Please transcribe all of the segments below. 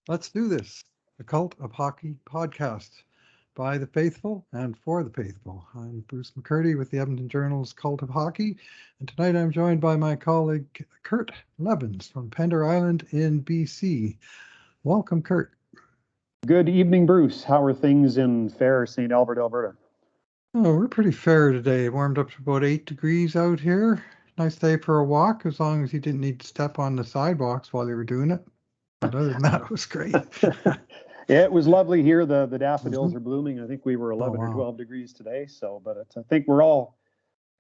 Let's do this. The Cult of Hockey podcast by the faithful and for the faithful. I'm Bruce McCurdy with the Edmonton Journal's Cult of Hockey, and tonight I'm joined by my colleague Kurt Leavins from Pender Island in BC. Welcome, Kurt. Good evening, Bruce. How are things in fair St. Albert, Alberta? Oh, we're pretty fair today. It warmed up to about 8 degrees out here. Nice day for a walk, as long as you didn't need to step on the sidewalks while you were doing it. But other than that, it was great. Yeah, it was lovely here. The daffodils Mhm. are blooming. I think we were 11 or wow. 12 degrees today. But I think we're all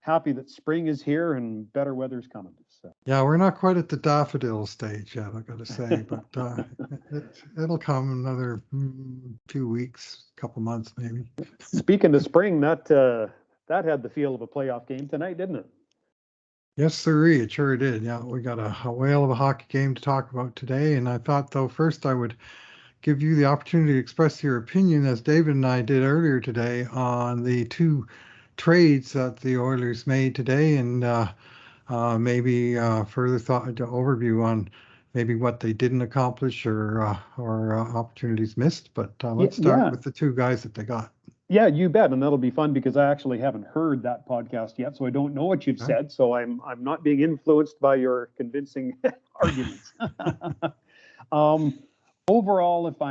happy that spring is here and better weather's coming. So. Yeah, we're not quite at the daffodil stage yet, I got to say, but it'll come another 2 weeks, couple months maybe. Speaking of spring, that had the feel of a playoff game tonight, didn't it? Yes, sirree, it sure did. Yeah, we got a whale of a hockey game to talk about today, and I thought, though, first I would give you the opportunity to express your opinion, as David and I did earlier today, on the two trades that the Oilers made today, and maybe further thought overview on maybe what they didn't accomplish or opportunities missed. But let's start Yeah, with the two guys that they got. yeah, you bet, and that'll be fun because I actually haven't heard that podcast yet, so I don't know what you've Okay. said. So I'm not being influenced by your convincing arguments. um, Overall, if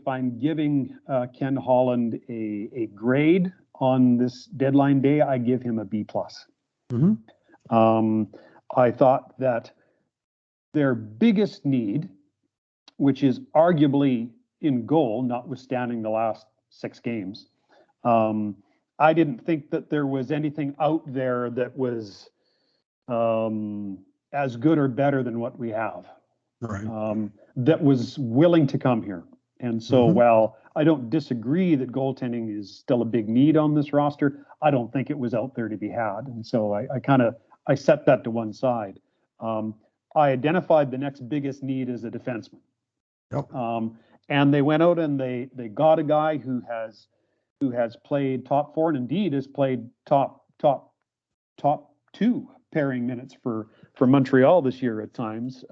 I'm giving Ken Holland a grade on this deadline day, I give him a B plus. Mm-hmm. I thought that their biggest need, which is arguably in goal, notwithstanding the last 6 games, I didn't think that there was anything out there that was as good or better than what we have. Right. That was willing to come here. And so Mm-hmm. while I don't disagree that goaltending is still a big need on this roster, I don't think it was out there to be had. And so I set that to one side. Um, I identified the next biggest need as a defenseman. Yep. And they went out and they got a guy who has played top four and indeed has played top two pairing minutes for Montreal this year at times.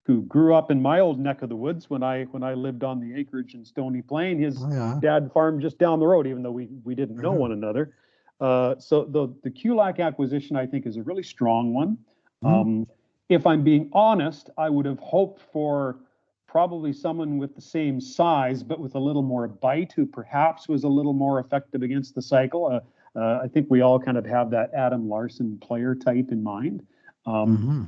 Who grew up in my old neck of the woods when I lived on the acreage in Stony Plain. His Oh, yeah. dad farmed just down the road, even though we didn't know one another. So the Kulak acquisition, I think, is a really strong one. Mm-hmm. If I'm being honest, I would have hoped for probably someone with the same size, but with a little more bite, who perhaps was a little more effective against the cycle. I think we all kind of have that Adam Larson player type in mind. Mm-hmm.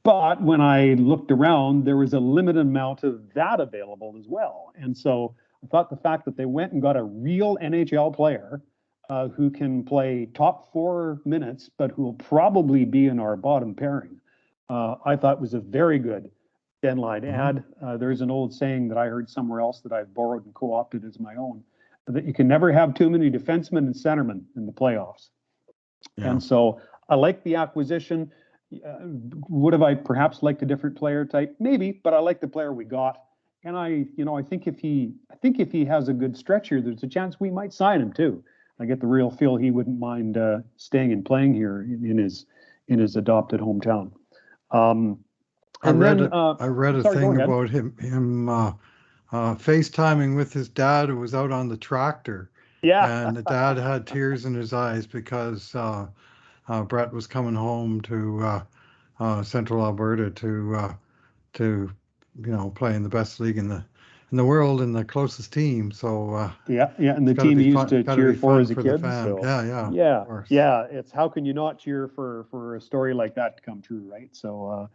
But when I looked around, there was a limited amount of that available as well. And so I thought the fact that they went and got a real NHL player who can play top 4 minutes, but who will probably be in our bottom pairing, I thought was a very good deadline ad. There's an old saying that I heard somewhere else that I've borrowed and co-opted as my own, that you can never have too many defensemen and centermen in the playoffs. Yeah. And so I like the acquisition. Would have I perhaps liked a different player type? Maybe, but I like the player we got. And I think if he has a good stretch here, there's a chance we might sign him too. I get the real feel he wouldn't mind staying and playing here in his adopted hometown. I read a Sorry, go thing ahead. about him FaceTiming with his dad, who was out on the tractor, Yeah. and the dad had tears in his eyes because Brett was coming home to Central Alberta to play in the best league in the world and the closest team. So Yeah, and it's the got to team be he used fun. to Got to cheer be for fun as a for the kid. fan. So Yeah, of yeah, course. yeah, it's how can you not cheer for a story like that to come true, right? So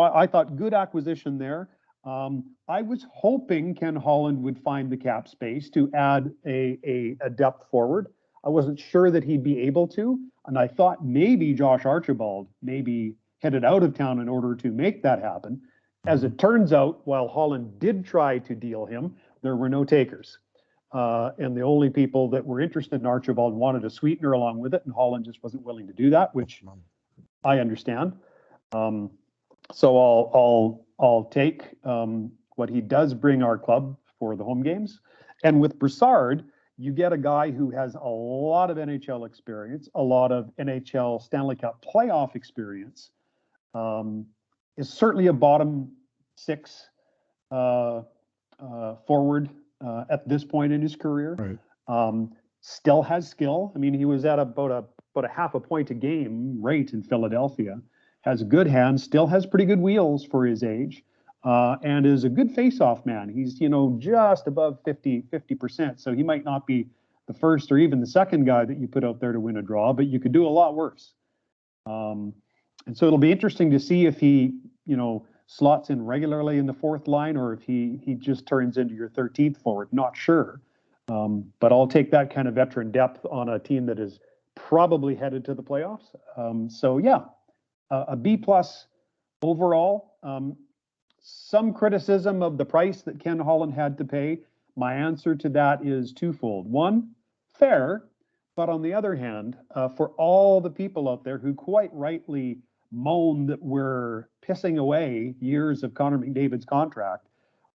I thought good acquisition there. I was hoping Ken Holland would find the cap space to add a depth forward. I wasn't sure that he'd be able to, and I thought maybe Josh Archibald maybe headed out of town in order to make that happen. As Mhm. it turns out, while Holland did try to deal him, there were no takers. And the only people that were interested in Archibald wanted a sweetener along with it, and Holland just wasn't willing to do that, which I understand. Um, so I'll take what he does bring our club for the home games. And with Broussard, you get a guy who has a lot of NHL experience, a lot of NHL Stanley Cup playoff experience. Is certainly a bottom six forward at this point in his career. Right. Still has skill. I mean, he was at about a half a point a game rate in Philadelphia. Has good hands. Still has pretty good wheels for his age, and is a good face-off man. He's just above 50%. So he might not be the first or even the second guy that you put out there to win a draw, but you could do a lot worse. And so it'll be interesting to see if he, slots in regularly in the fourth line, or if he just turns into your 13th forward. Not sure. But I'll take that kind of veteran depth on a team that is probably headed to the playoffs. So yeah, a B plus overall. Some criticism of the price that Ken Holland had to pay. My answer to that is twofold. One, fair, but on the other hand, for all the people out there who quite rightly moan that we're pissing away years of Connor McDavid's contract,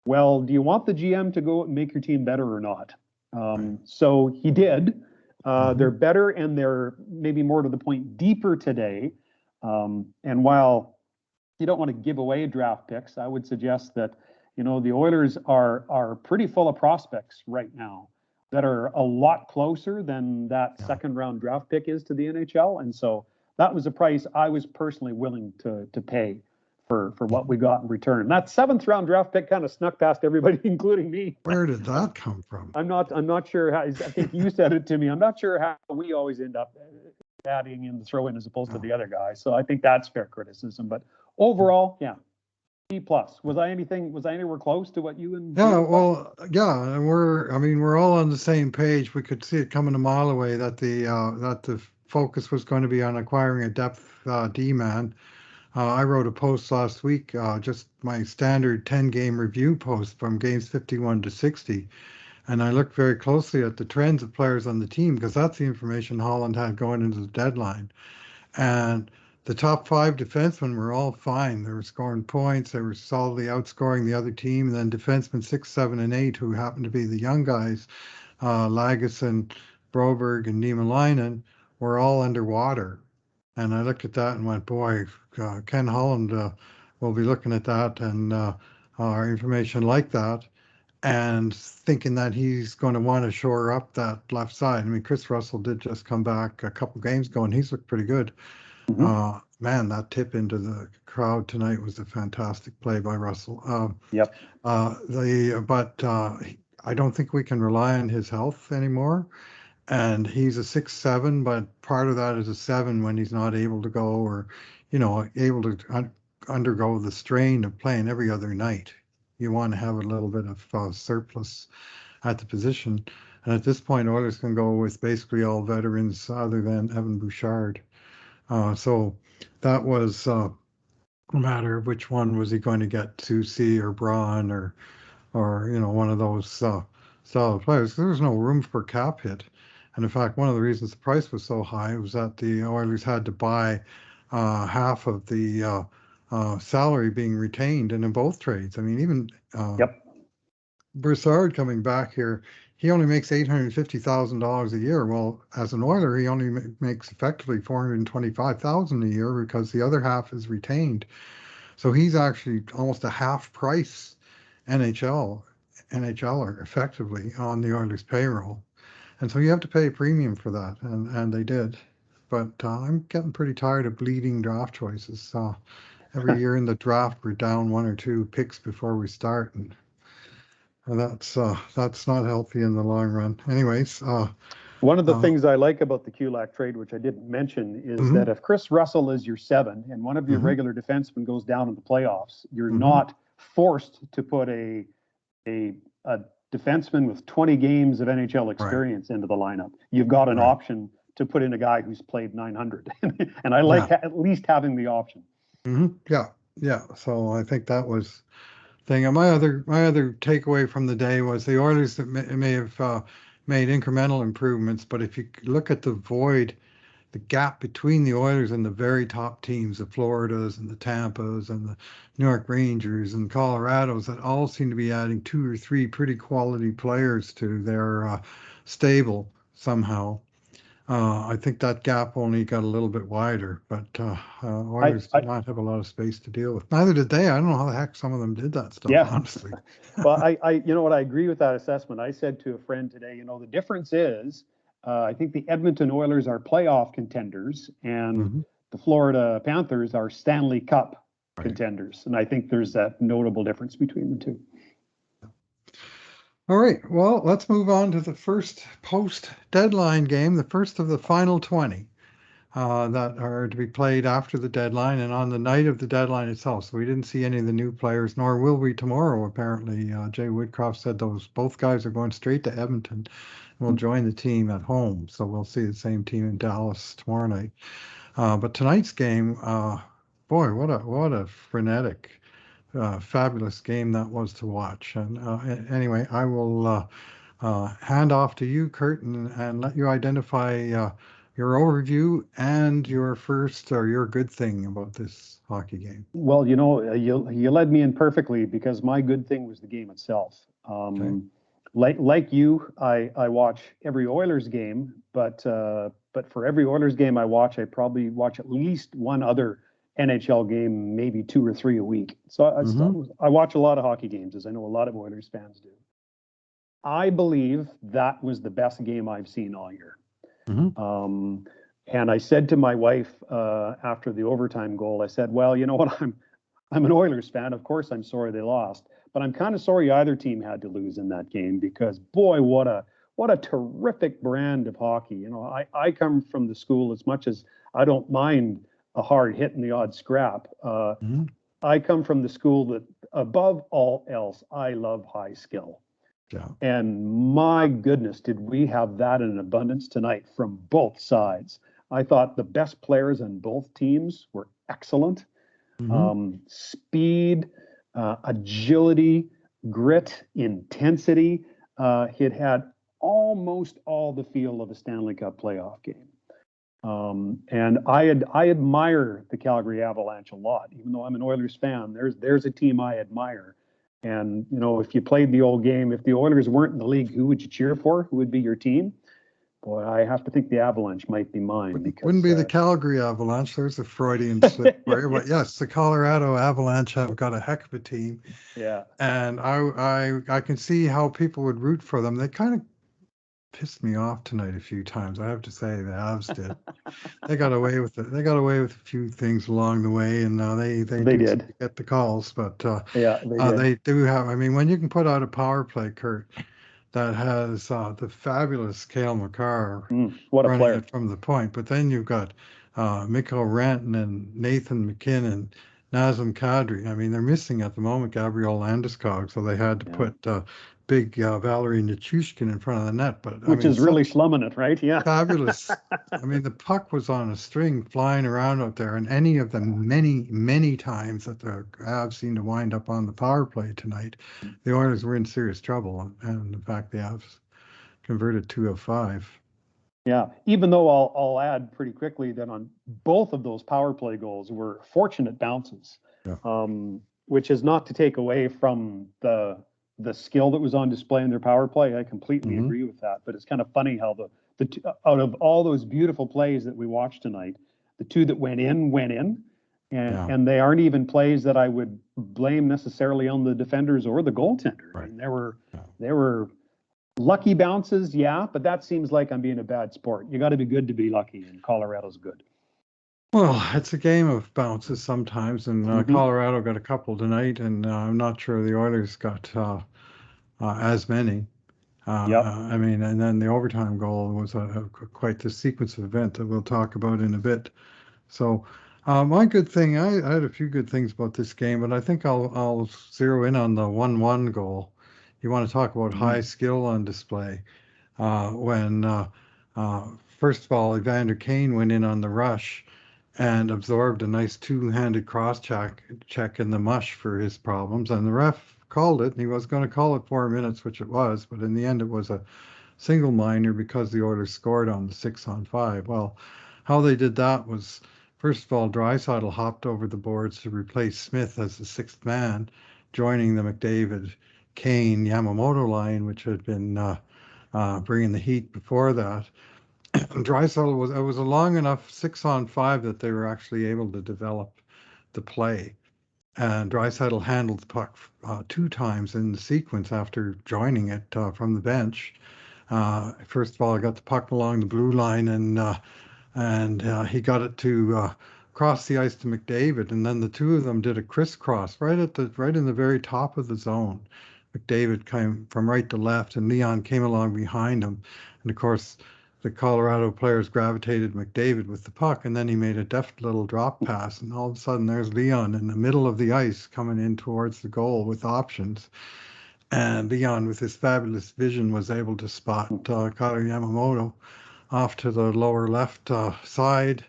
well, do you want the GM to go and make your team better or not? So he did. They're better, and they're maybe more to the point deeper today. And while you don't want to give away draft picks, I would suggest that the Oilers are pretty full of prospects right now that are a lot closer than that second round draft pick is to the NHL. And so that was a price I was personally willing to pay for what we got in return. That seventh round draft pick kind of snuck past everybody, including me. Where did that come from? I'm not sure how. I think you said it to me. I'm not sure how we always end up adding in the throw in as opposed to the other guy. So I think that's fair criticism. But overall, yeah, B plus. Was I anywhere close to what you and? Yeah, well, yeah, and we're all on the same page. We could see it coming a mile away that the focus was going to be on acquiring a depth D man. I wrote a post last week, just my standard 10-game review post from games 51 to 60. And I looked very closely at the trends of players on the team, because that's the information Holland had going into the deadline. And the top 5 defensemen were all fine. They were scoring points. They were solidly outscoring the other team. And then defensemen 6, 7, and 8, who happened to be the young guys, Lagesson, Broberg, and Niemelainen, were all underwater. And I looked at that and went, boy, Ken Holland will be looking at that and our information like that, and thinking that he's going to want to shore up that left side. I mean, Chris Russell did just come back a couple games ago, and he's looked pretty good. Man, that tip into the crowd tonight was a fantastic play by Russell. Yep. But I don't think we can rely on his health anymore. And he's a 6'7", but part of that is a 7 when he's not able to go, or, able to undergo the strain of playing every other night. You want to have a little bit of surplus at the position. And at this point, Oilers can go with basically all veterans other than Evan Bouchard. So that was a matter of which one was he going to get, Susie or Braun or one of those solid players. There was no room for cap hit. And in fact, one of the reasons the price was so high was that the Oilers had to buy half of the salary being retained, and in both trades. I mean, even Broussard coming back here, he only makes $850,000 a year. Well, as an Oiler, he only makes effectively $425,000 a year, because the other half is retained. So he's actually almost a half price NHLer effectively on the Oilers payroll. And so you have to pay a premium for that, and they did. But I'm getting pretty tired of bleeding draft choices. Every year in the draft, we're down 1 or 2 picks before we start, and that's not healthy in the long run. Anyways, one of the things I like about the Kulak trade, which I didn't mention, is that if Chris Russell is your 7 and one of your regular defensemen goes down in the playoffs, you're not forced to put a defenseman with 20 games of NHL experience into the lineup. You've got an option to put in a guy who's played 900, and I like at least having the option. Yeah. So I think that was thing. And my other takeaway from the day was the Oilers that may have made incremental improvements, but if you look at the void, the gap between the Oilers and the very top teams, the Floridas and the Tampas and the New York Rangers and Colorados, that all seem to be adding 2 or 3 pretty quality players to their stable somehow. I think that gap only got a little bit wider, but I, Oilers I did not have a lot of space to deal with. Neither did they. I don't know how the heck some of them did that stuff, yeah. honestly. Well, you know what, I agree with that assessment. I said to a friend today, you know, the difference is, I think the Edmonton Oilers are playoff contenders, and Mhm. the Florida Panthers are Stanley Cup Right. contenders. And I think there's that notable difference between the two. All right. Well, let's move on to the first post-deadline game, the first of the final 20 that are to be played after the deadline and on the night of the deadline itself. So we didn't see any of the new players, nor will we tomorrow, apparently. Jay Woodcroft said both guys are going straight to Edmonton and will join the team at home. So we'll see the same team in Dallas tomorrow night. But tonight's game, boy, what a frenetic, fabulous game that was to watch. And anyway, I will hand off to you, Kurt, and let you identify your overview and your first or your good thing about this hockey game. Well, you know, you led me in perfectly, because my good thing was the game itself. Okay. Like you, I watch every Oilers game, but for every Oilers game I watch, I probably watch at least one other NHL game, maybe two or three a week. So Mm-hmm. I watch a lot of hockey games, as I know a lot of Oilers fans do. I believe that was the best game I've seen all year. Mm-hmm. And I said to my wife after the overtime goal, I said, "Well, you know what? I'm an Oilers fan. Of course, I'm sorry they lost, but I'm kind of sorry either team had to lose in that game, because boy, what a terrific brand of hockey. You know, I come from the school, as much as I don't mind a hard hit and the odd scrap. Mm-hmm. I come from the school that, above all else, I love high skill. Yeah. And my goodness, did we have that in abundance tonight from both sides. I thought the best players on both teams were excellent. Mm-hmm. Speed, agility, grit, intensity. It had almost all the feel of a Stanley Cup playoff game. And I admire the Calgary Avalanche a lot, even though I'm an Oilers fan. There's a team I admire. And you know, if you played the old game, if the Oilers weren't in the league, who would you cheer for? Who would be your team? Boy, I have to think the Avalanche might be mine, Wouldn't because be the Calgary Avalanche. There's a Freudian slip for you. But yes, the Colorado Avalanche have got a heck of a team. yeah, And I can see how people would root for them. They kind of pissed me off tonight a few times. I have to say the Avs did. They got away with it. They got away with a few things along the way, and they they do seem did. to get the calls. But Yeah, they did. they do have. I mean, when you can put out a power play, Kurt, that has the fabulous Cale McCarr What a running player. it from the point, but then you've got Mikko Rantanen and Nathan McKinnon, Nazem Kadri. I mean, they're missing at the moment Gabriel Landeskog, so they had to Yeah, put big Valerie Nichushkin in front of the net. But I which mean, is really such slumming it, right? Yeah. fabulous. I mean, the puck was on a string flying around out there, and any of the many, many times that the Avs seemed to wind up on the power play tonight, the Oilers were in serious trouble. And in fact, the Avs converted 2 of 5. Yeah, even though I'll add pretty quickly that on both of those power play goals were fortunate bounces, Yeah. which is not to take away from the skill that was on display in their power play. I completely Hmm. agree with that. But it's kind of funny how out of all those beautiful plays that we watched tonight, the two that went in, Yeah. and they aren't even plays that I would blame necessarily on the defenders or the goaltender. I Right. mean, Yeah. there were lucky bounces, yeah, but that seems like I'm being a bad sport. You got to be good to be lucky, and Colorado's good. Well, it's a game of bounces sometimes, and Mm-hmm. Colorado got a couple tonight, and I'm not sure the Oilers got as many. Yep. I mean, and then the overtime goal was quite the sequence of events that we'll talk about in a bit. So, my good thing, I had a few good things about this game, but I think I'll zero in on the 1-1 goal. You want to talk about high Mm. skill on display. When first of all, Evander Kane went in on the rush and absorbed a nice two-handed cross check in the mush for his problems, and the ref called it. And he was going to call it 4 minutes, which it was, but in the end, it was a single minor because the Oilers scored on the 6-on-5. Well, how they did that was, first of all, Draisaitl hopped over the boards to replace Smith as the sixth man, joining the McDavid, Kane, Yamamoto line, which had been bringing the heat before that. Draisaitl it was a long enough 6-on-5 that they were actually able to develop the play. And Draisaitl handled the puck 2 times in the sequence after joining it from the bench. First of all, I got the puck along the blue line, and he got it to cross the ice to McDavid, and then the two of them did a crisscross right in the very top of the zone. McDavid came from right to left, and Leon came along behind him, and of course the Colorado players gravitated McDavid with the puck, and then he made a deft little drop pass, and all of a sudden there's Leon in the middle of the ice coming in towards the goal with options. And Leon, with his fabulous vision, was able to spot Kailer Yamamoto off to the lower left side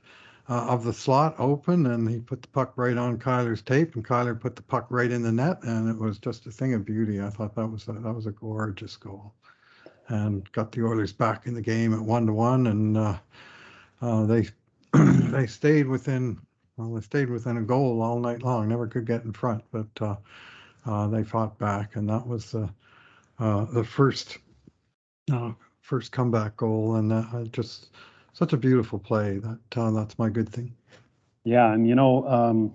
of the slot open, and he put the puck right on Kyler's tape, and Kyler put the puck right in the net, and it was just a thing of beauty. I thought that was a gorgeous goal, and got the Oilers back in the game at 1-1, and they they stayed within a goal all night long. Never could get in front, but they fought back, and that was the first comeback goal, and just such a beautiful play. That's my good thing. Yeah, and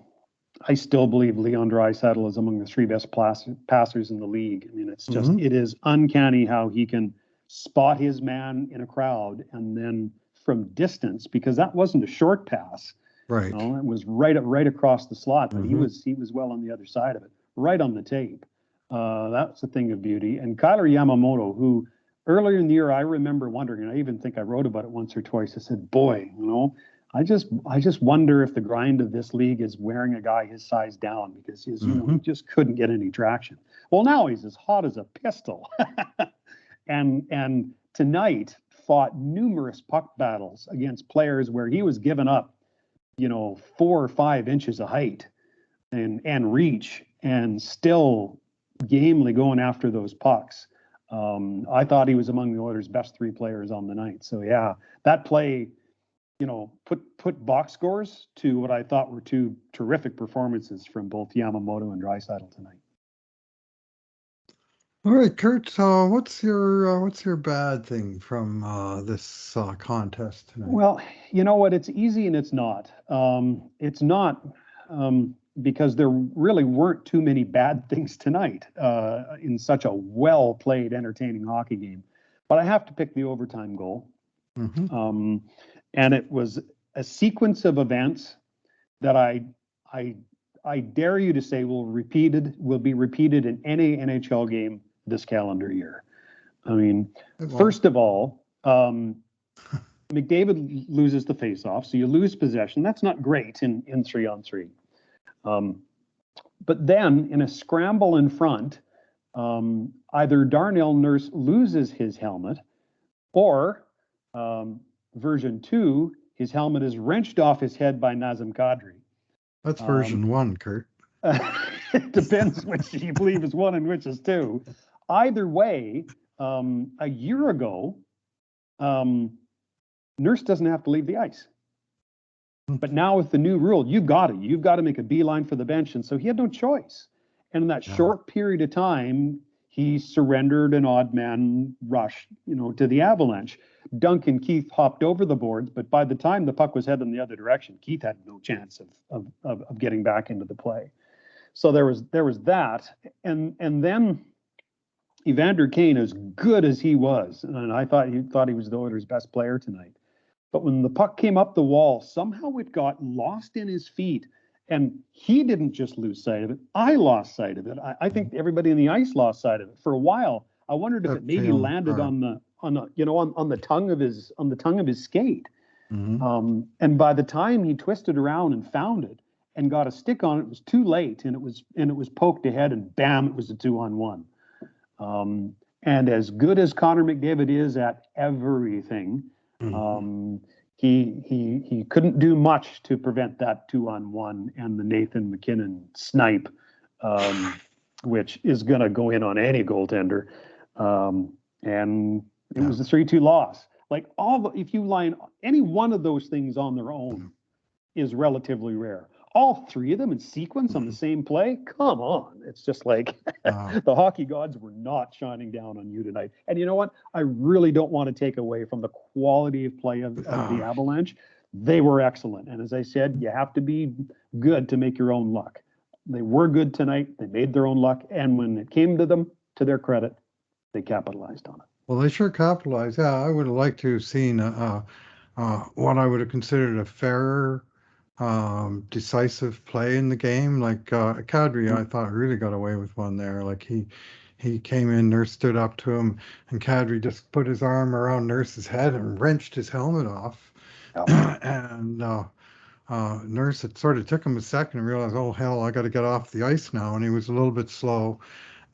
I still believe Leon Draisaitl is among the 3 best passers in the league. I mean, it's just it is uncanny how he can spot his man in a crowd, and then from distance, because that wasn't a short pass. Right. It was right across the slot, but he was well on the other side of it, right on the tape. That's a thing of beauty. And Kailer Yamamoto, who earlier in the year I remember wondering, and I even think I wrote about it once or twice. I said, boy, I just wonder if the grind of this league is wearing a guy his size down, because he just couldn't get any traction. Well, now he's as hot as a pistol. and tonight fought numerous puck battles against players where he was giving up, 4 or 5 inches of height and reach, and still gamely going after those pucks. I thought he was among the Oilers' best 3 players on the night. So yeah, that play, put box scores to what I thought were 2 terrific performances from both Yamamoto and Draisaitl tonight. All right, Kurt. What's your bad thing from this contest tonight? Well, you know what? It's easy and it's not. It's not because there really weren't too many bad things tonight in such a well-played, entertaining hockey game. But I have to pick the overtime goal. And it was a sequence of events that I dare you to say will be repeated in any NHL game this calendar year. I mean, first of all, McDavid loses the faceoff, so you lose possession. That's not great in 3-on-3. But then in a scramble in front, either Darnell Nurse loses his helmet, or version 2, his helmet is wrenched off his head by Nazem Kadri. That's version 1, Kurt. It depends which you believe is 1 and which is 2. Either way, a year ago, Nurse doesn't have to leave the ice. But now with the new rule, you've got to make a beeline for the bench. And so he had no choice. And in that short period of time, he surrendered an odd man rush, to the Avalanche. Duncan Keith hopped over the boards, but by the time the puck was heading the other direction, Keith had no chance of getting back into the play. So there was that. And then Evander Kane, as good as he was, and I thought he was the Oilers' best player tonight. But when the puck came up the wall, somehow it got lost in his feet. And he didn't just lose sight of it. I lost sight of it. I think everybody in the ice lost sight of it. For a while, I wondered if it maybe landed on the tongue of his skate. And by the time he twisted around and found it and got a stick on it, it was too late, and it was poked ahead, and bam, it was a 2-on-1. And as good as Connor McDavid is at everything, he couldn't do much to prevent that 2-on-1 and the Nathan McKinnon snipe, which is going to go in on any goaltender. And it was a 3-2 loss. Like if you line any one of those things on their own is relatively rare. all three of them in sequence on the same play. Come on. It's just like the hockey gods were not shining down on you tonight. And you know what? I really don't want to take away from the quality of play of the Avalanche. They were excellent. And as I said, you have to be good to make your own luck. They were good tonight. They made their own luck. And when it came to them, to their credit, they capitalized on it. Well, they sure capitalized. Yeah, I would have liked to have seen what I would have considered a fairer, decisive play in the game. Like Kadri, I thought really got away with one there. Like he came in, Nurse stood up to him, and Kadri just put his arm around Nurse's head and wrenched his helmet off. And Nurse, it sort of took him a second to realize, oh hell, I got to get off the ice now, and he was a little bit slow.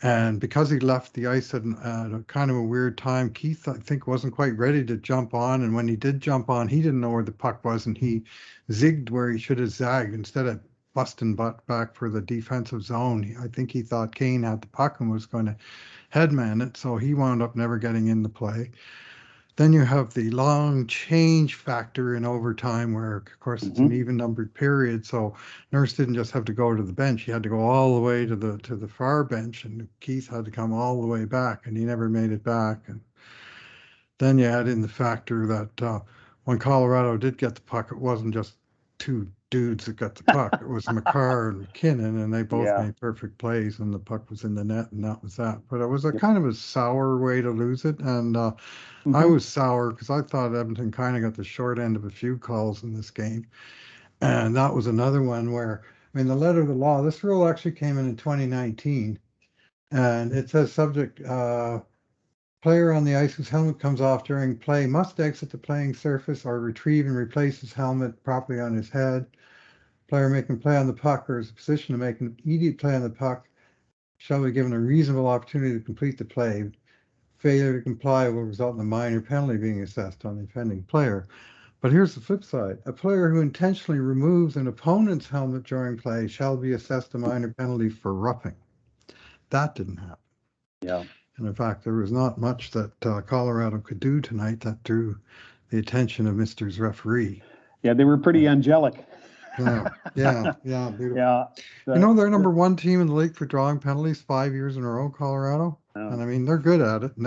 And because he left the ice at a kind of a weird time, Keith, I think, wasn't quite ready to jump on. And when he did jump on, he didn't know where the puck was, and he zigged where he should have zagged instead of busting butt back for the defensive zone. I think he thought Kane had the puck and was going to headman it, so he wound up never getting in the play. Then you have the long change factor in overtime where, of course, it's an even-numbered period, so Nurse didn't just have to go to the bench. He had to go all the way to the far bench, and Keith had to come all the way back, and he never made it back. And then you add in the factor that when Colorado did get the puck, it wasn't just two dudes that got the puck. It was McCarr and McKinnon, and they both made perfect plays, and the puck was in the net, and that was that. But it was a kind of a sour way to lose it, and I was sour because I thought Edmonton kind of got the short end of a few calls in this game. And that was another one where, I mean, the letter of the law, this rule actually came in 2019, and it says subject, player on the ice whose helmet comes off during play must exit the playing surface or retrieve and replace his helmet properly on his head. Player making play on the puck or is in a position to make an immediate play on the puck shall be given a reasonable opportunity to complete the play. Failure to comply will result in a minor penalty being assessed on the offending player. But here's the flip side. A player who intentionally removes an opponent's helmet during play shall be assessed a minor penalty for roughing. That didn't happen. Yeah. And in fact, there was not much that Colorado could do tonight that drew the attention of Mr.'s referee. Yeah, they were pretty angelic. Yeah, beautiful. Yeah. They're number one team in the league for drawing penalties 5 years in a row, Colorado. And I mean, they're good at it. And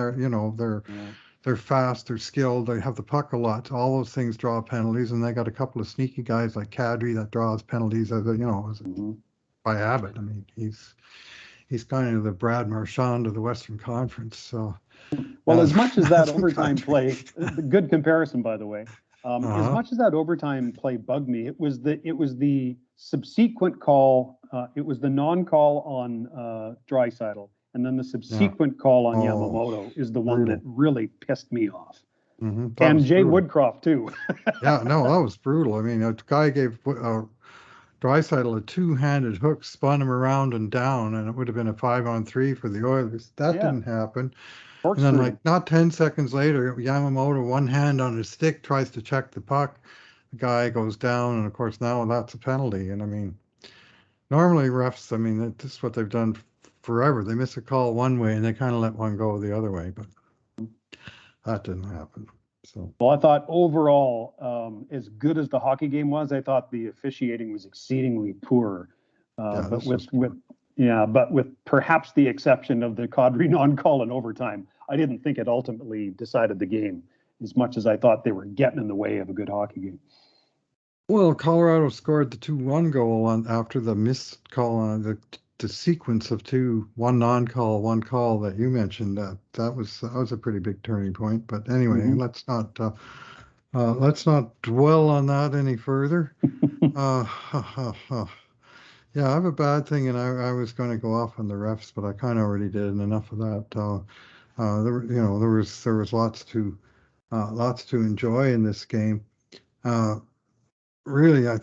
they're fast, they're skilled, they have the puck a lot. All those things draw penalties, and they got a couple of sneaky guys like Kadri that draws penalties by habit. I mean, he's kind of the Brad Marchand of the Western Conference. So, well, as much as that overtime play, good comparison, by the way. As much as that overtime play bugged me, it was the subsequent call. It was the non-call on Draisaitl, and then the subsequent call on Yamamoto is the one that really pissed me off. And Jay Woodcroft too. That was brutal. I mean, a guy gave Draisaitl a two-handed hook, spun him around and down, and it would have been a 5-on-3 for the Oilers. That didn't happen. And then, like, not 10 seconds later, Yamamoto, one hand on his stick, tries to check the puck. The guy goes down, and of course, now that's a penalty. And I mean, normally refs, I mean, this is what they've done forever. They miss a call one way, and they kind of let one go the other way, but that didn't happen. So, well, I thought overall, as good as the hockey game was, I thought the officiating was exceedingly poor. But with perhaps the exception of the Kadri non-call in overtime, I didn't think it ultimately decided the game as much as I thought they were getting in the way of a good hockey game. Well, Colorado scored the 2-1 goal after the missed call on the sequence of one non-call, one call that you mentioned. That was a pretty big turning point. But anyway, let's not dwell on that any further. Yeah, I have a bad thing, and I was going to go off on the refs, but I kind of already did, and enough of that. There was lots to enjoy in this game. Really,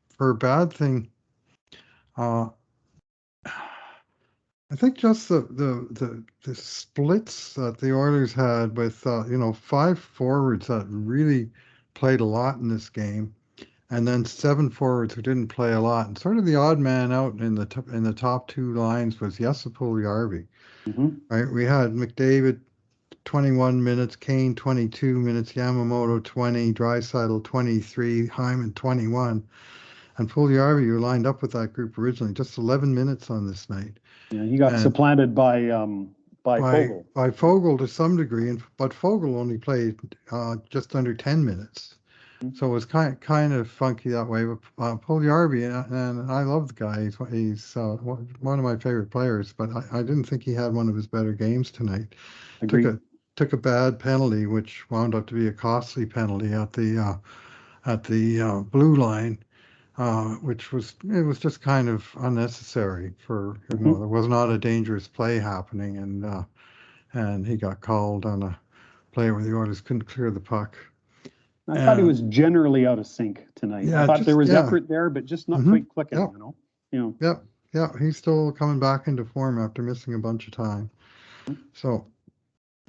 for a bad thing, I think just the splits that the Oilers had with 5 forwards that really played a lot in this game, and then 7 forwards who didn't play a lot, and sort of the odd man out in the top two lines was Jesse Puljujärvi. Right, we had McDavid 21 minutes, Kane 22 minutes, Yamamoto 20, Draisaitl 23, Hyman 21. And Puljujärvi, you lined up with that group originally, just 11 minutes on this night. Yeah, he got And supplanted by Fogel. by Fogel to some degree, but Fogel only played just under 10 minutes. So it was kind of funky that way. But Puljujärvi, and I love the guy. He's one of my favorite players. But I didn't think he had one of his better games tonight. Agreed. Took a bad penalty, which wound up to be a costly penalty at the blue line, which was just kind of unnecessary. For Mm-hmm. there was not a dangerous play happening, and he got called on a play where the Oilers couldn't clear the puck. I thought he was generally out of sync tonight. Yeah, I thought there was yeah. effort there, but just not Mm-hmm. quite clicking. Yep. Yeah. He's still coming back into form after missing a bunch of time. So,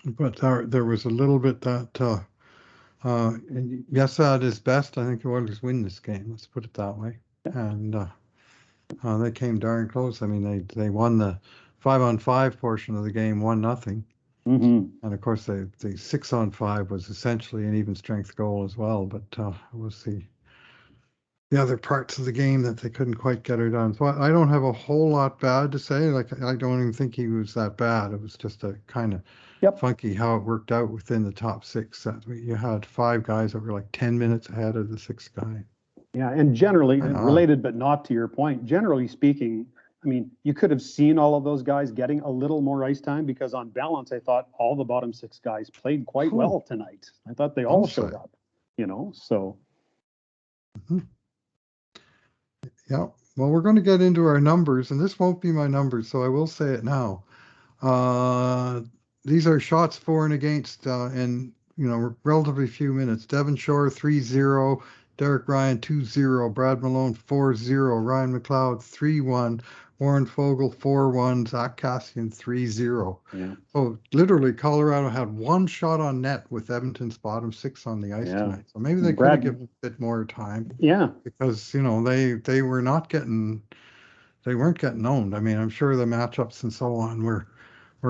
but there was a little bit that, and yes, at his best, I think the Oilers win this game. Let's put it that way. And they came darn close. I mean, they won the 5-on-5 portion of the game, 1-0. Mm-hmm. And of course, the 6-on-5 was essentially an even strength goal as well. But it was the other parts of the game that they couldn't quite get her done. So I don't have a whole lot bad to say. Like, I don't even think he was that bad. It was just a kind of funky how it worked out within the top six. You had 5 guys that were like 10 minutes ahead of the 6th guy. Yeah, and generally, related but not to your point, generally speaking, I mean, you could have seen all of those guys getting a little more ice time because on balance, I thought all the bottom 6 guys played quite well tonight. I thought they all showed up, so. Mm-hmm. Yeah, well, we're going to get into our numbers, and this won't be my numbers, so I will say it now. These are shots for and against in relatively few minutes. Devon Shore 3-0, Derek Ryan 2-0, Brad Malone 4-0, Ryan McLeod 3-1, Warren Fogle 4-1, Zach Kassian 3-0. Yeah. So literally, Colorado had 1 shot on net with Edmonton's bottom 6 on the ice tonight. So maybe they could have given a bit more time. Yeah. Because they were not getting. They weren't getting owned. I mean, I'm sure the matchups and so on were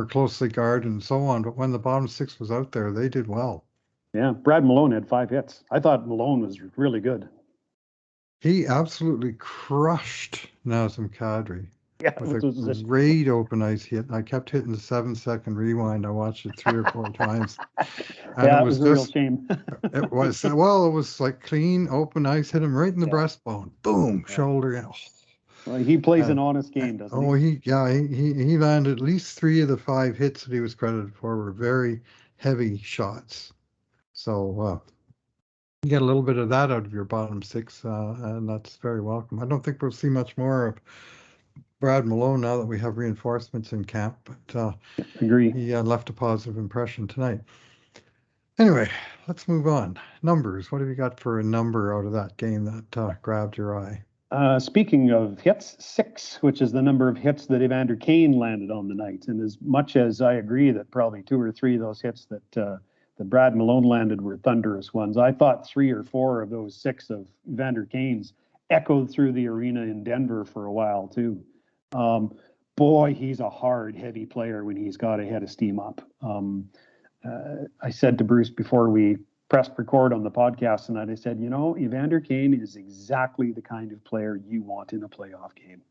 closely guarded and so on, but when the bottom 6 was out there, they did well. Yeah, Brad Malone had 5 hits. I thought Malone was really good. He absolutely crushed Nazem Kadri with a great open ice hit. I kept hitting the 7-second rewind. I watched it 3 or 4 times. And it was a real shame. It was like clean open ice, hit him right in the breastbone. Boom, shoulder. Well, he plays an honest game, doesn't he? Oh, he landed at least 3 of the 5 hits that he was credited for were very heavy shots. So you get a little bit of that out of your bottom 6, and that's very welcome. I don't think we'll see much more of Brad Malone now that we have reinforcements in camp, but agree. He left a positive impression tonight. Anyway, let's move on. Numbers. What have you got for a number out of that game that grabbed your eye? Speaking of hits, 6, which is the number of hits that Evander Kane landed on the night. And as much as I agree that probably 2 or 3 of those hits that Brad Malone landed were thunderous ones, I thought 3 or 4 of those 6 of Evander Kane's echoed through the arena in Denver for a while too. Boy, he's a hard, heavy player when he's got a head of steam up. I said to Bruce before we pressed record on the podcast tonight, I said, Evander Kane is exactly the kind of player you want in a playoff game.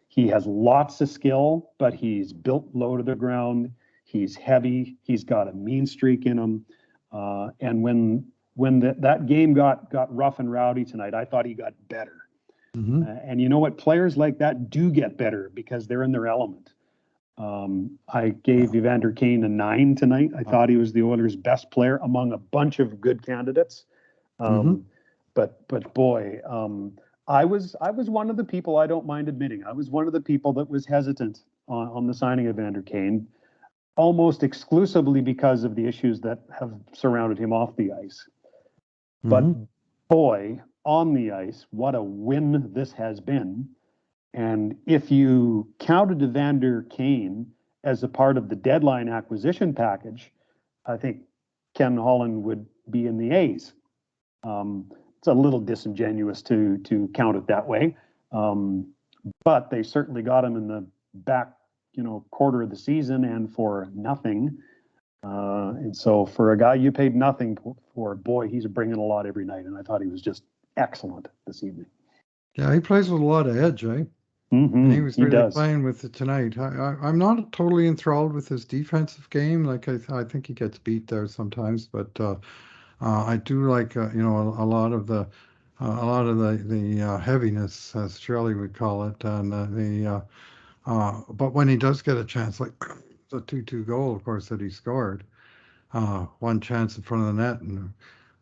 He has lots of skill, but he's built low to the ground. He's heavy. He's got a mean streak in him. And when that game got rough and rowdy tonight, I thought he got better. Mm-hmm. And you know what? Players like that do get better because they're in their element. I gave Evander Kane a 9 tonight. I thought he was the Oilers' best player among a bunch of good candidates. But boy, I was one of the people, I don't mind admitting, I was one of the people that was hesitant on the signing of Evander Kane, almost exclusively because of the issues that have surrounded him off the ice. Mm-hmm. But boy, on the ice, what a win this has been. And if you counted Evander Kane as a part of the deadline acquisition package, I think Ken Holland would be in the A's. It's a little disingenuous to count it that way, but they certainly got him in the back, quarter of the season and for nothing. And so for a guy you paid nothing for, boy, he's bringing a lot every night. And I thought he was just excellent this evening. Yeah, he plays with a lot of edge, eh? And he was He really does. playing with it tonight. I'm not totally enthralled with his defensive game. Like I think he gets beat there sometimes, but I do like a lot of the heaviness, as Shirley would call it, and but when he does get a chance, like the 2-2 goal, of course, that he scored, one chance in front of the net and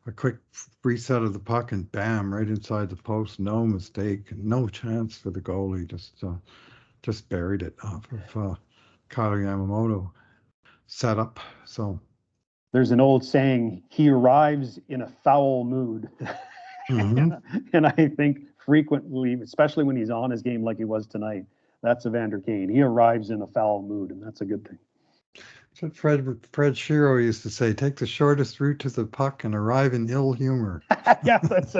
a quick reset of the puck and bam, right inside the post, no mistake, no chance for the goalie, just buried it off of Kyle Yamamoto setup. So. There's an old saying, he arrives in a foul mood. Mm-hmm. And I think frequently, especially when he's on his game like he was tonight, that's Evander Kane. He arrives in a foul mood, and that's a good thing. That's what Fred Shiro used to say, take the shortest route to the puck and arrive in ill humor. Yeah, that's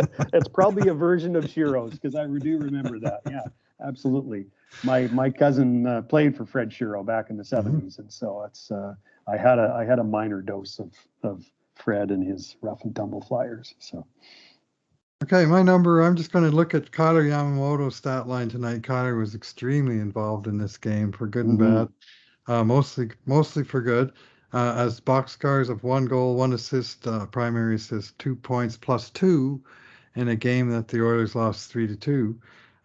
probably a version of Shiro's, because I do remember that. Yeah, absolutely. My cousin played for Fred Shiro back in the 70s, and so it's I had a minor dose of Fred and his rough and tumble Flyers. So. Okay, my number, I'm just going to look at Kyler Yamamoto's stat line tonight. Kyler was extremely involved in this game for good and bad, mostly for good, as boxcars of 1 goal, 1 assist, primary assist, 2 points plus 2 in a game that the Oilers lost 3-2.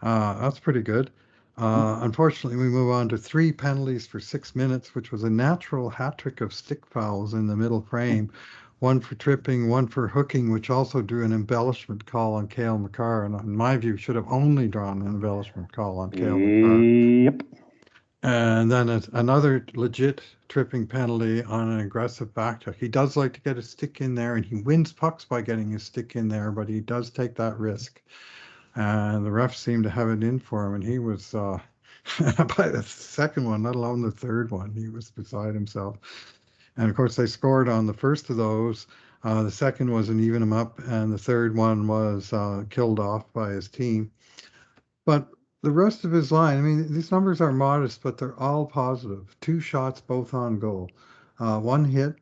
That's pretty good. Unfortunately, we move on to 3 penalties for 6 minutes, which was a natural hat trick of stick fouls in the middle frame. 1 for tripping, 1 for hooking, which also drew an embellishment call on Cale Makar, and in my view, should have only drawn an embellishment call on Cale Makar. Yep. And then another legit tripping penalty on an aggressive backcheck. He does like to get a stick in there, and he wins pucks by getting his stick in there, but he does take that risk. And the refs seemed to have it in for him, and he was, by the second one, let alone the third one, he was beside himself. And of course, they scored on the first of those. The second was an even him up, and the third one was killed off by his team. But the rest of his line, I mean, these numbers are modest, but they're all positive. 2 shots, both on goal. 1 hit,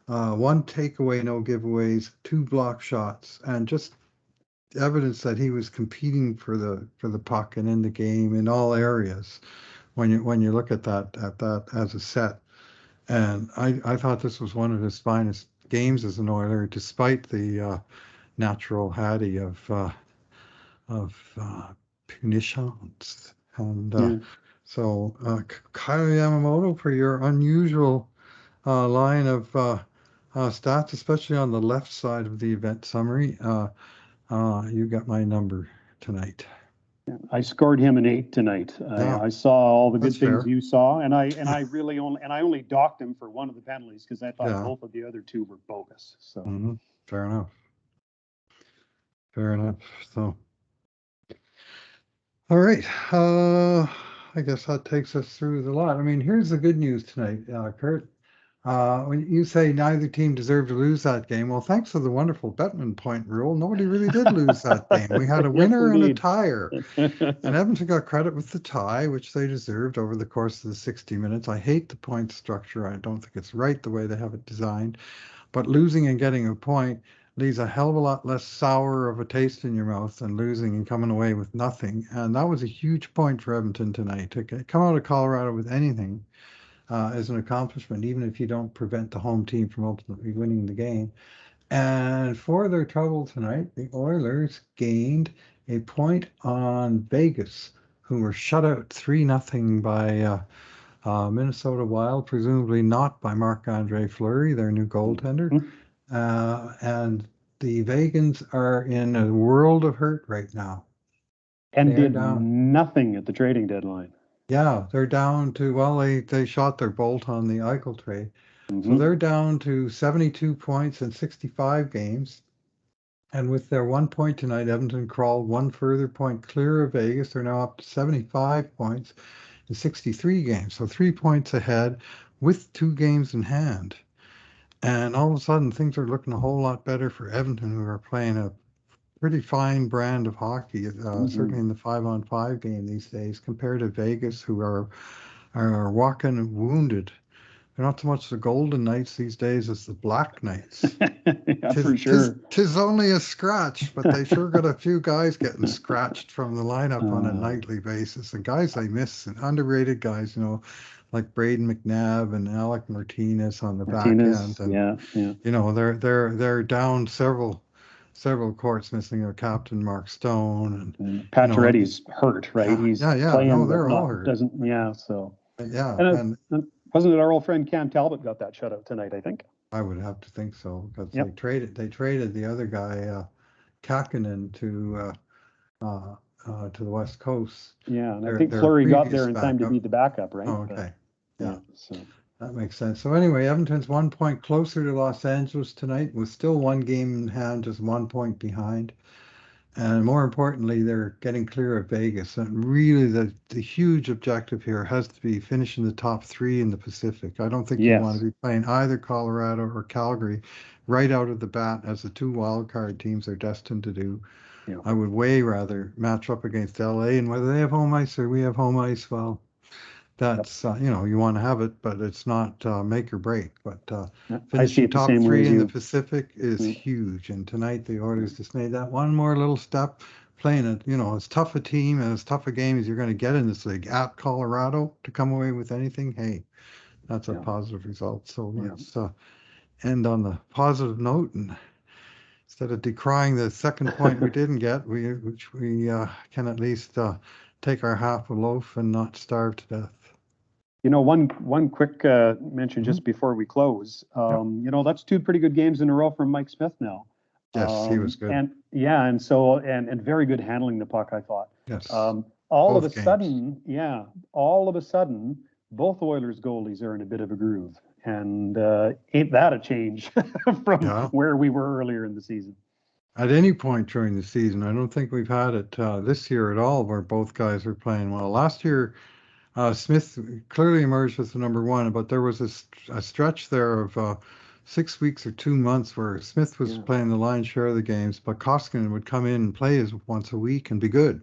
1 takeaway, no giveaways, 2 block shots, and just evidence that he was competing for the puck and in the game in all areas when you look at that as a set. And I thought this was one of his finest games as an Oiler, despite the natural hattie of punitions. And so Kyle Yamamoto, for your unusual line of stats, especially on the left side of the event summary, you got my number tonight. I scored him an 8 tonight. I saw all the good things you saw, and I really only docked him for 1 of the penalties because I thought both of the other 2 were bogus. So fair enough. So, all right. I guess that takes us through the lot. I mean, here's the good news tonight, Kurt. When you say neither team deserved to lose that game, well, thanks to the wonderful Bettman point rule, nobody really did lose that game. We had a winner and a tire. And Edmonton got credit with the tie, which they deserved over the course of the 60 minutes. I hate the point structure. I don't think it's right the way they have it designed. But losing and getting a point leaves a hell of a lot less sour of a taste in your mouth than losing and coming away with nothing. And that was a huge point for Edmonton tonight. To come out of Colorado with anything is an accomplishment, even if you don't prevent the home team from ultimately winning the game. And for their trouble tonight, the Oilers gained a point on Vegas, who were shut out 3-0 by Minnesota Wild, presumably not by Marc-Andre Fleury, their new goaltender. And the Vegans are in a world of hurt right now. And did nothing at the trading deadline. Yeah, they're down to, well, they shot their bolt on the Eichel trade. So they're down to 72 points in 65 games. And with their 1 point tonight, Edmonton crawled 1 further point clear of Vegas. They're now up to 75 points in 63 games. So 3 points ahead with 2 games in hand. And all of a sudden, things are looking a whole lot better for Edmonton, who are playing a pretty fine brand of hockey, certainly in the 5-on-5 game these days, compared to Vegas, who are walking wounded. they're not so much the Golden Knights these days as the Black Knights. Yeah, for sure. Tis only a scratch, but they sure got a few guys getting scratched from the lineup on a nightly basis. And guys I miss, and underrated guys, like Braden McNabb and Alec Martinez on the back end. And, yeah. they're down several courts, missing their captain Mark Stone, and Pacioretty's hurt, right? He's playing, no, but they're all hurt. So and wasn't it our old friend Cam Talbot got that shutout tonight? I think I would have to think so, because they traded the other guy, Kakkonen, to the West Coast. Yeah, and I think Fleury got there in time to be the backup, right? Oh, okay. So that makes sense. So anyway, Edmonton's 1 point closer to Los Angeles tonight, with still one game in hand, just 1 point behind. And more importantly, they're getting clear of Vegas. And really, the huge objective here has to be finishing the top 3 in the Pacific. I don't think you want to be playing either Colorado or Calgary right out of the bat, as the 2 wildcard teams are destined to do. Yeah. I would way rather match up against LA, and whether they have home ice or we have home ice, well, that's you want to have it, but it's not make or break. But finishing top 3 in the Pacific is huge, and tonight the Oilers just made that one more little step. Playing it, as tough a team and as tough a game as you're going to get in this league at Colorado, to come away with anything, hey, that's a positive result. So let's end on the positive note, and instead of decrying the second point we didn't get, we can at least take our half a loaf and not starve to death. One quick mention just before we close. That's 2 pretty good games in a row from Mike Smith now. Yes, he was good. And very good handling the puck, I thought. Yes. All of a sudden, both Oilers goalies are in a bit of a groove. And ain't that a change from where we were earlier in the season? At any point during the season, I don't think we've had it this year at all where both guys are playing well. Last year, Smith clearly emerged as the number 1, but there was a stretch there of 6 weeks or 2 months where Smith was playing the lion's share of the games, but Koskinen would come in and play once a week and be good.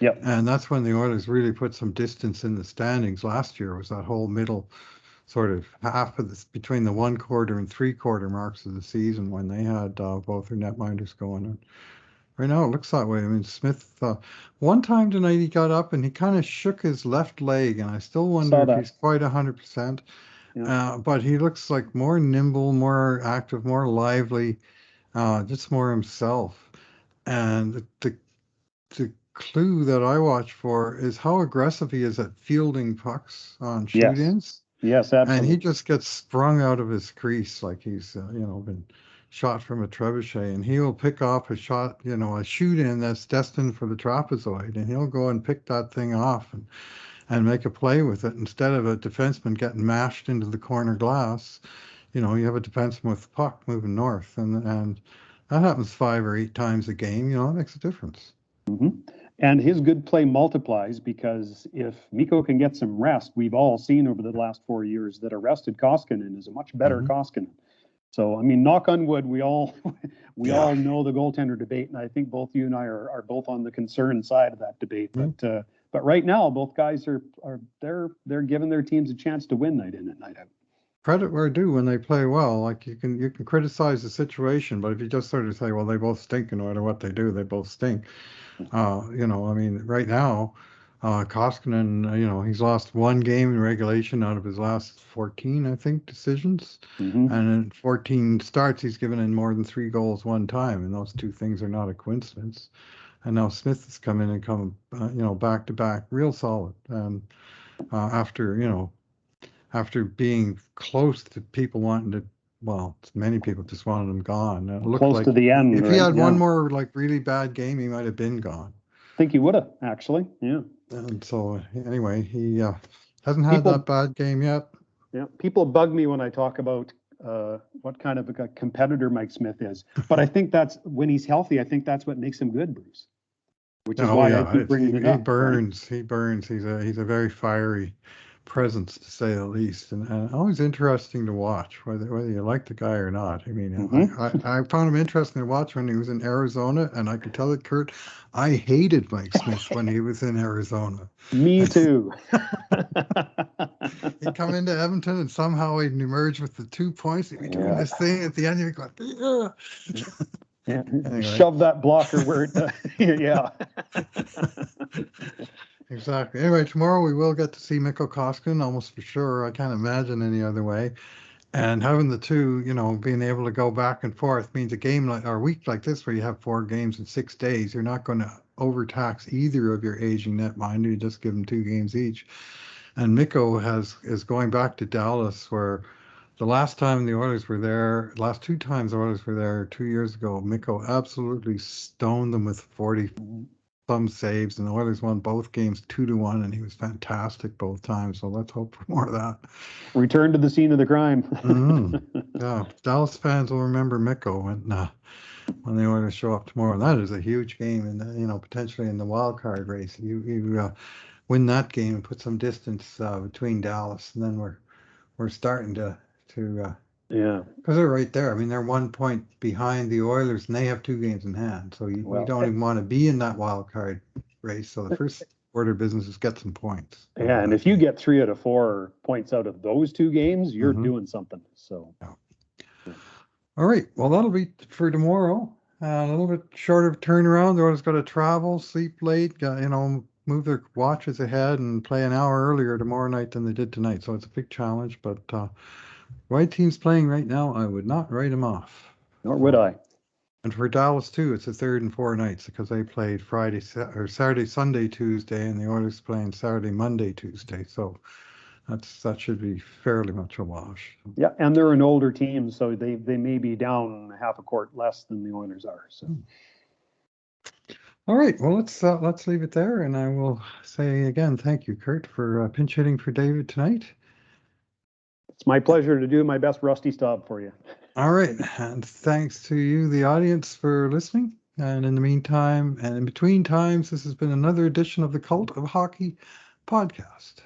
Yep. And that's when the Oilers really put some distance in the standings last year, was that whole middle sort of half of this between the 1 quarter and 3 quarter marks of the season, when they had both their netminders going on. Right now it looks that way. I mean, Smith, one time tonight he got up and he kind of shook his left leg, and I still wonder if he's quite 100%. But he looks like more nimble, more active, more lively, just more himself. And the clue that I watch for is how aggressive he is at fielding pucks on shoot-ins. Yes, absolutely. And he just gets sprung out of his crease like he's, been shot from a trebuchet, and he'll pick off a shot, a shoot-in that's destined for the trapezoid, and he'll go and pick that thing off and make a play with it, instead of a defenseman getting mashed into the corner glass. You have a defenseman with the puck moving north, and that happens 5 or 8 times a game. It makes a difference. Mm-hmm. And his good play multiplies, because if Mikko can get some rest, we've all seen over the last 4 years that a rested Koskinen is a much better Koskinen. So, I mean, knock on wood, we all know the goaltender debate, and I think both you and I are both on the concerned side of that debate. Mm-hmm. But right now, both guys they're giving their teams a chance to win night in and night out. Credit where due when they play well. Like, you can criticize the situation, but if you just sort of say, well, they both stink, and no matter what they do, they both stink. I mean, right now, Koskinen, he's lost 1 game in regulation out of his last 14, I think, decisions. Mm-hmm. And in 14 starts, he's given in more than 3 goals 1 time, and those 2 things are not a coincidence. And now Smith has come in and come, back to back, real solid. And after being close to people wanting to, well, many people just wanted him gone. It looked close like to the end. If he had one more really bad game, he might have been gone. I think he would have, actually. Yeah. And so anyway, he hasn't had that bad game yet. Yeah. People bug me when I talk about what kind of a competitor Mike Smith is, but I think that's when he's healthy. I think that's what makes him good, Bruce. Which is why I keep bringing it up. He burns. He's a very fiery presence, to say the least, and always interesting to watch, whether you like the guy or not. I mean, I found him interesting to watch when he was in Arizona, and I could tell it, Kurt, I hated Mike Smith when he was in Arizona. Me too. He'd come into Edmonton and somehow he'd emerge with the 2 points. He'd be doing Yeah. this thing at the end. He'd be going, yeah. Yeah. Anyway. Shove that blocker where it yeah. Exactly. Anyway, tomorrow we will get to see Mikko Koskinen, almost for sure. I can't imagine any other way. And having the two, being able to go back and forth means a game like or a week like this where you have 4 games in 6 days, you're not going to overtax either of your aging netminder. You just give them 2 games each. And Mikko is going back to Dallas, where the last time the Oilers were there, last 2 times the Oilers were there 2 years ago, Mikko absolutely stoned them with 40 some saves, and the Oilers won both games 2-1, and he was fantastic both times. So let's hope for more of that. Return to the scene of the crime. Yeah, Dallas fans will remember Mikko when the Oilers show up tomorrow. And that is a huge game, and potentially in the wild card race. You win that game and put some distance between Dallas, and then we're starting to yeah, because they're right there. I mean, they're 1 point behind the Oilers, and they have 2 games in hand. So you don't even want to be in that wild card race. So the first order of business is get some points. Yeah, and if you get 3 out of 4 points out of those 2 games, you're doing something. So. Yeah. All right. Well, that'll be for tomorrow. A little bit shorter turnaround. The Oilers got to travel, sleep late, move their watches ahead, and play an hour earlier tomorrow night than they did tonight. So it's a big challenge, but. Right team's playing right now, I would not write them off. Nor would I. And for Dallas too, it's the 3rd and 4 nights because they played Saturday, Sunday, Tuesday, and the Oilers playing Saturday, Monday, Tuesday. So that should be fairly much a wash. Yeah, and they're an older team, so they may be down half a court less than the Oilers are. So. All right, well let's leave it there, and I will say again, thank you, Kurt, for pinch hitting for David tonight. It's my pleasure to do my best rusty stop for you. All right. And thanks to you, the audience, for listening. And in the meantime, and in between times, this has been another edition of the Cult of Hockey podcast.